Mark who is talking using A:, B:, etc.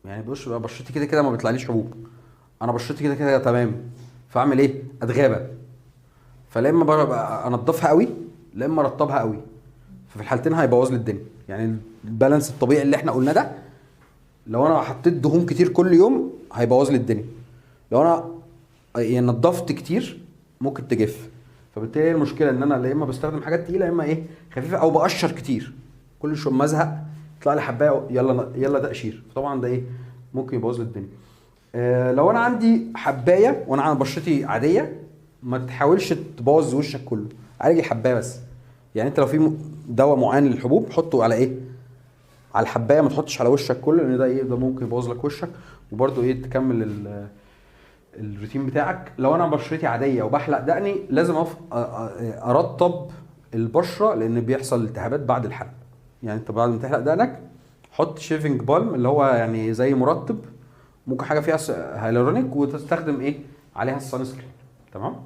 A: يعني بشرتي كده كده ما بيطلعليش حبوب، انا بشرتي كده كده تمام، فاعمل ايه؟ اتغابى. فلا اما انضفها قوي، لا اما ارطبها قوي. ففي الحالتين هيبوظ لي الدنيا. يعني البالانس الطبيعي اللي احنا قلناه ده، لو انا حطيت دهون كتير كل يوم هيبوظ لي الدنيا. لو انا يعني نضفت كتير ممكن تجف. فبالتالي هي المشكله ان انا لا اما بستخدم حاجات تقيله، يا اما ايه خفيفه، او بقشر كتير. كل شويه ما ازهق يطلع لي حبايه، يلا يلا تقشير. فطبعا ده ايه ممكن يبوظ لي الدنيا. لو انا عندي حبايه وانا عن بشرتي عاديه، ما تحاولش تبوظ وشك كله، عالج الحبايه بس. يعني انت لو في دواء معين للحبوب حطه على ايه، على الحبايه، ما تحطش على وشك كله، لان ده ايه ده ممكن يبوظ لك وشك. وبرده ايه تكمل الروتين بتاعك. لو انا بشرتي عاديه وبحلق دقني، لازم ارطب البشره، لان بيحصل التهابات بعد الحلق. يعني انت بعد ما تحلق دقنك حط شيفنج بالم، اللي هو يعني زي مرطب، ممكن حاجه فيها هيالورونيك، وتستخدم ايه عليها السان سكرين. تمام.